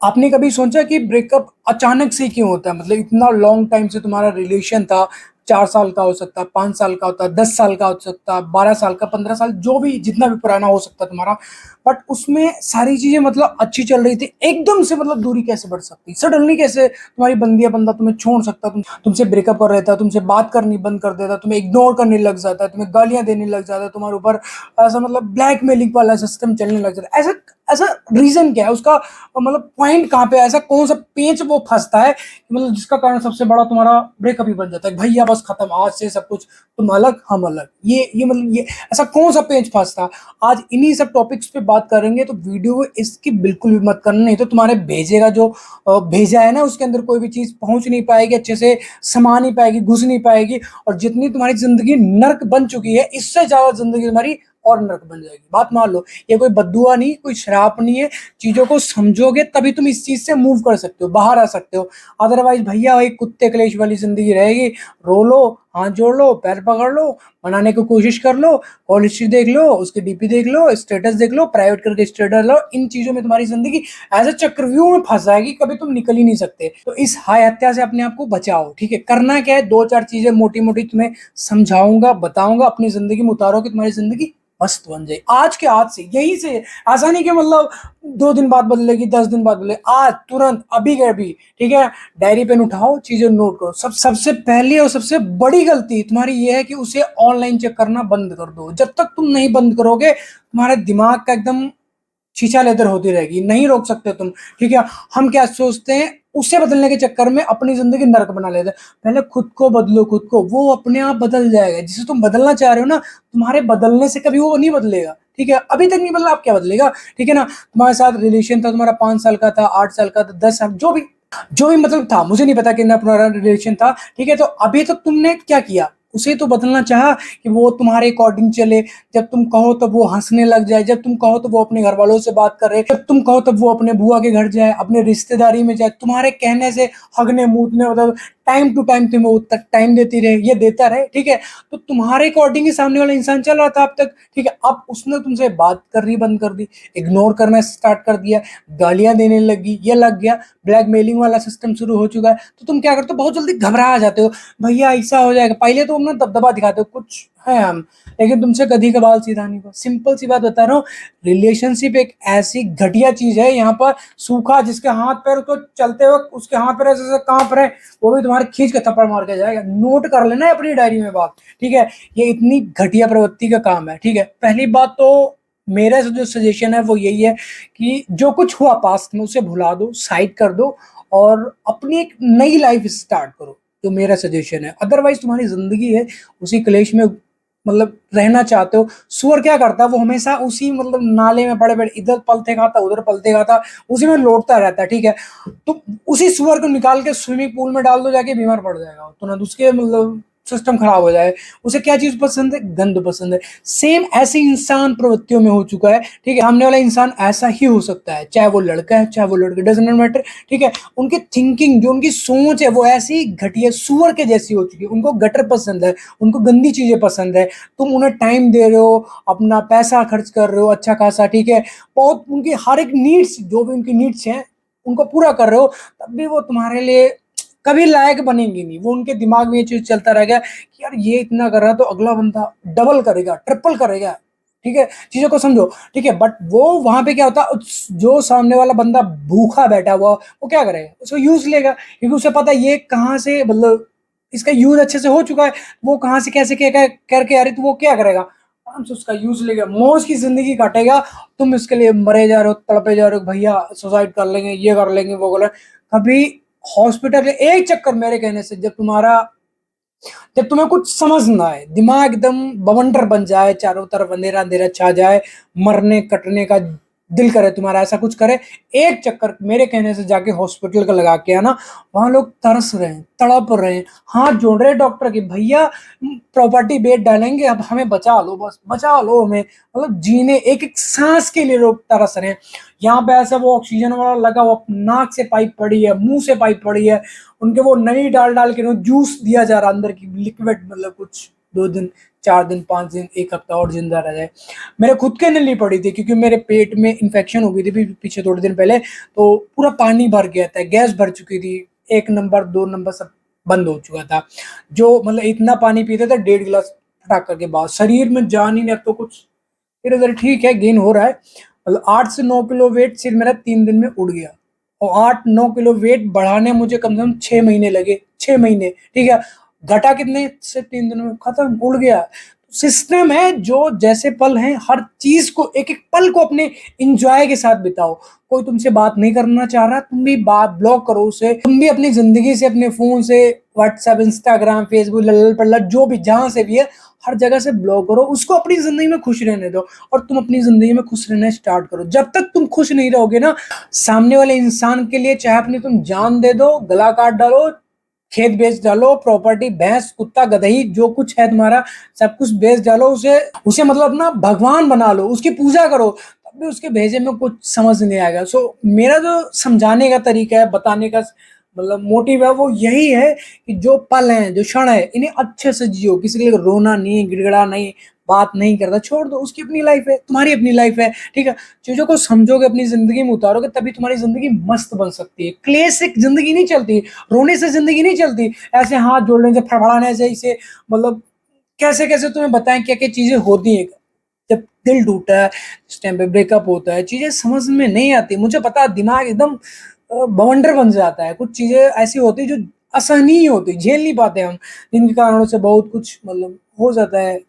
आपने कभी सोचा कि ब्रेकअप अचानक से क्यों होता है? मतलब इतना लॉन्ग टाइम से तुम्हारा रिलेशन था, 4 साल का हो सकता है, 5 साल का होता है, 10 साल का हो सकता है, 12 साल का, 15 साल, जो भी जितना भी पुराना हो सकता है तुम्हारा, बट उसमें सारी चीजें मतलब अच्छी चल रही थी, एकदम से मतलब दूरी कैसे बढ़ सकती? सडनली कैसे तुम्हारी बंदी या बंदा तुम्हें छोड़ सकता? तुमसे ब्रेकअप कर रहता, तुमसे बात करनी बंद कर देता, तुम्हें इग्नोर करने लग जाता है, तुम्हें गालियां देने लग जाता है, तुम्हारे ऊपर ऐसा मतलब ब्लैकमेलिंग वाला सिस्टम चलने लग जाता है। ऐसा ऐसा रीजन क्या है उसका? मतलब पॉइंट कहाँ पे है? ऐसा कौन सा पेंच वो फंसता है कि मतलब जिसका कारण सबसे बड़ा तुम्हारा ब्रेकअप ही बन जाता है? भैया बस खत्म, आज से सब कुछ, तुम अलग हम अलग, ये मतलब ये ऐसा कौन सा पेंच फंसता है? आज इन्हीं सब टॉपिक्स पे बात करेंगे, तो वीडियो इसकी बिल्कुल भी मत करना, नहीं तो तुम्हारे भेजेगा जो भेजा है ना, उसके अंदर कोई भी चीज पहुंच नहीं पाएगी, अच्छे से समा नहीं पाएगी, घुस नहीं पाएगी, और जितनी तुम्हारी जिंदगी नर्क बन चुकी है, इससे ज्यादा जिंदगी तुम्हारी और नर्क बन जाएगी। बात मान लो, ये कोई बद्दुआ नहीं, कोई श्राप नहीं है। चीजों को समझोगे तभी तुम इस चीज से मूव कर सकते हो, बाहर आ सकते हो। अदरवाइज भैया वही कुत्ते कलेश वाली जिंदगी रहेगी। रो लो, हाथ जोड़ लो, पैर पकड़ लो, मनाने की कोशिश कर लो, कॉल हिस्ट्री देख लो, उसकी डीपी देख लो, स्टेटस देख लो, प्राइवेट करके स्टेटस लो। इन चीजों में तुम्हारी जिंदगी ऐसे चक्रव्यूह में फंस जाएगी, कभी तुम निकल ही नहीं सकते। तो इस हाय हत्या से अपने आप को बचाओ, ठीक है? करना क्या है, दो चार चीजें मोटी मोटी तुम्हें समझाऊंगा, बताऊंगा, अपनी जिंदगी में उतारो कि तुम्हारी जिंदगी मस्त बन जाए आज के आज से, यही से। ऐसा नहीं कि मतलब 2 दिन बाद बदलेगी, 10 दिन बाद बदले, आज तुरंत अभी के अभी, ठीक है? डायरी पेन उठाओ, चीजें नोट करो। सबसे पहली और सबसे बड़ी गलती तुम्हारी ये है कि उसे ऑनलाइन चेक करना बंद कर दो। जब तक तुम नहीं बंद करोगे, तुम्हारे दिमाग का एकदम शीशा लेदर होती रहेगी, नहीं रोक सकते तुम, ठीक है? हम क्या सोचते हैं, उसे बदलने के चक्कर में अपनी जिंदगी नरक बना लेते हैं। पहले खुद को बदलो, खुद को, वो अपने आप बदल जाएगा। जिसे तुम बदलना चाह रहे हो ना, तुम्हारे बदलने से कभी वो नहीं बदलेगा, ठीक है? अभी तक नहीं बदला, आप क्या बदलेगा? ठीक है ना? तुम्हारे साथ रिलेशन था, तुम्हारा 5 साल का था, 8 साल का था, 10 साल, जो भी मतलब था, मुझे नहीं पता कितना पुराना रिलेशन था, ठीक है? तो अभी तक तुमने क्या किया? उसे तो बदलना चाहा कि वो तुम्हारे अकॉर्डिंग चले। जब तुम कहो तब वो हंसने लग जाए, जब तुम कहो तो वो अपने घर वालों से बात करे, जब तुम कहो तब वो अपने बुआ के घर जाए, अपने रिश्तेदारी में जाए, तुम्हारे कहने से हगने मूतने, मतलब टाइम टू टाइम तुम्हें वो तक टाइम देती रहे, ये देता रहे, ठीक है? तो तुम्हारे अकॉर्डिंग ही सामने वाला इंसान चल रहा था अब तक, ठीक है? अब उसने तुमसे बात करनी बंद कर दी, इग्नोर करना स्टार्ट कर दिया, गालियां देने लगी, ये लग गया, ब्लैकमेलिंग वाला सिस्टम शुरू हो चुका है। तो तुम क्या करते हो? बहुत जल्दी घबरा जाते हो, भैया ऐसा हो जाएगा। पहले तो तुम ना दबदबा दिखाते हो, कुछ है हम, लेकिन तुमसे कभी कभाल सीधा नहीं हुआ। सिंपल सी बात बता रहा हूँ, रिलेशनशिप एक ऐसी घटिया चीज है, यहाँ पर सूखा जिसके हाथ पैर को चलते वक्त उसके हाथ पैर ऐसे ऐसे कांप रहे, वो भी तुम्हारे खींच के थप्पड़ मार के जाएगा। नोट कर लेना है अपनी डायरी में बात, ठीक है? ये इतनी घटिया प्रवृत्ति का काम है, ठीक है? पहली बात तो मेरा जो सजेशन है वो यही है कि जो कुछ हुआ पास्ट में उसे भुला दो, साइड कर दो, और अपनी एक नई लाइफ स्टार्ट करो, जो मेरा सजेशन है। अदरवाइज तुम्हारी जिंदगी है उसी क्लेश में मतलब रहना चाहते हो। सुअर क्या करता है, वो हमेशा उसी मतलब नाले में पड़े पड़े, इधर पलते खाता, उधर पलते खाता, उसी में लौटता रहता है, ठीक है? तो उसी सुअर को निकाल के स्विमिंग पूल में डाल दो, जाके बीमार पड़ जाएगा तुरंत, उसके मतलब सिस्टम खराब हो जाए। उसे क्या चीज पसंद है? गंद पसंद है। सेम ऐसे इंसान प्रवृत्तियों में हो चुका है, ठीक है? सामने वाला इंसान ऐसा ही हो सकता है, चाहे वो लड़का है चाहे वो लड़की, डजंट मैटर, ठीक है? उनकी थिंकिंग, जो उनकी सोच है, वो ऐसी घटिया सुअर के जैसी हो चुकी है। उनको गटर पसंद है, उनको गंदी चीजें पसंद है। तुम उन्हें टाइम दे रहे हो, अपना पैसा खर्च कर रहे हो अच्छा खासा, ठीक है? बहुत उनकी हर एक नीड्स, जो भी उनकी नीड्स हैं, उनको पूरा कर रहे हो, तब भी वो तुम्हारे लिए कभी लायक बनेंगे नहीं। वो उनके दिमाग में ये चीज चलता रहेगा कि यार ये इतना कर रहा है तो अगला बंदा डबल करेगा, ट्रिपल करेगा, ठीक है? चीजों को समझो, ठीक है? बट वो वहां पे क्या होता है, जो सामने वाला बंदा भूखा बैठा हुआ, वो क्या करेगा? उसको यूज लेगा, क्योंकि उसे पता है ये कहाँ से मतलब इसका यूज अच्छे से हो चुका है, वो कहाँ से कैसे क्या करके आ रही, तो वो क्या करेगा? आराम से उसका यूज लेगा, मौज की जिंदगी काटेगा। तुम इसके लिए मरे जा रहे हो, तड़पे जा रहे हो, भैया सुसाइड कर लेंगे, ये कर लेंगे, वो कर लेंगे। कभी हॉस्पिटल के एक चक्कर मेरे कहने से, जब तुम्हें कुछ समझ ना आए, दिमाग एकदम बवंडर बन जाए, चारों तरफ अंधेरा अंधेरा छा जाए, मरने कटने का दिल करे तुम्हारा, ऐसा कुछ करे, एक चक्कर मेरे कहने से जाके हॉस्पिटल का लगा के आना। वहां लोग तरस रहे हैं, तड़प रहे हैं, हाथ जोड़ रहे हैं डॉक्टर के, भैया प्रॉपर्टी बेच डालेंगे, अब हमें बचा लो, बस बचा लो हमें, मतलब जीने एक एक सांस के लिए लोग तरस रहे हैं। यहाँ पे ऐसा वो ऑक्सीजन वाला लगा, वो नाक से पाइप पड़ी है, मुंह से पाइप पड़ी है, उनके वो नली डाल डाल के जूस दिया जा रहा है अंदर की लिक्विड, मतलब कुछ 2 दिन, 4 दिन, 5 दिन, 1 हफ्ता और ज़िंदा रह जाए। मेरे खुद के नली पड़ी थी क्योंकि मेरे पेट में इन्फेक्शन हो गई थी पीछे थोड़े दिन पहले, तो पूरा पानी भर गया था, गैस भर चुकी थी, 1 नंबर, 2 नंबर सब बंद हो चुका था। जो मतलब इतना पानी पीते थे 1.5 गिलास फटाक करके बाहर, शरीर में जान ही नहीं, अब तो कुछ धीरे-धीरे ठीक है, गेन हो रहा है। मतलब 8 से 9 किलो वेट सिर्फ मेरा 3 दिन में उड़ गया और 8-9 किलो वेट बढ़ाने मुझे कम से कम 6 महीने लगे, 6 महीने, ठीक है? घटा कितने से 3 दिनों में खत्म, उड़ गया। सिस्टम है जो जैसे पल हैं, हर चीज़ को एक-एक पल को अपने एन्जॉय के साथ बिताओ। कोई तुमसे बात नहीं करना चाह रहा, तुम भी बात ब्लॉक करो उसे। तुम भी अपनी ज़िंदगी से, अपने फ़ोन से, व्हाट्सएप, इंस्टाग्राम, फेसबुक, लल्लड़-पल्लड़ जो भी जहाँ से भी है, हर जगह से ब्लॉक करो। उसको अपनी ज़िंदगी में खुश रहने दो और तुम अपनी ज़िंदगी में खुश रहना स्टार्ट करो। जब तक तुम खुश नहीं रहोगे ना, सामने वाले इंसान के लिए चाहे अपनी तुम जान दे दो, गला काट डालो, खेत बेच डालो, प्रॉपर्टी, भैंस, कुत्ता, गधई जो कुछ है तुम्हारा सब कुछ बेच डालो, उसे उसे मतलब अपना भगवान बना लो, उसकी पूजा करो, तब भी उसके भेजे में कुछ समझ नहीं आएगा। सो मेरा जो समझाने का तरीका है, बताने का मतलब मोटिव है, वो यही है कि जो पल हैं, जो क्षण है, इन्हें अच्छे से जियो। किसी के लिए रोना नहीं, गिड़गिड़ा नहीं, बात नहीं करता, छोड़ दो। उसकी अपनी लाइफ है, तुम्हारी अपनी लाइफ है, ठीक है? चीज़ों को समझोगे, अपनी ज़िंदगी में उतारोगे, तभी तुम्हारी ज़िंदगी मस्त बन सकती है। क्लेशिक ज़िंदगी नहीं चलती, रोने से ज़िंदगी नहीं चलती, ऐसे हाथ जोड़ने से, फड़फड़ाने से, इसे मतलब कैसे-कैसे तुम्हें बताएँ क्या-क्या चीज़ें होती हैं। जब दिल टूटा है, जिस टाइम पे ब्रेकअप होता है, चीज़ें समझ में नहीं आती। मुझे पता है दिमाग एकदम बवंडर बन जाता है। कुछ चीज़ें ऐसी होती हैं जो असहनीय होती, झेल नहीं पाते हम, जिनके कारणों से बहुत कुछ मतलब हो जाता है।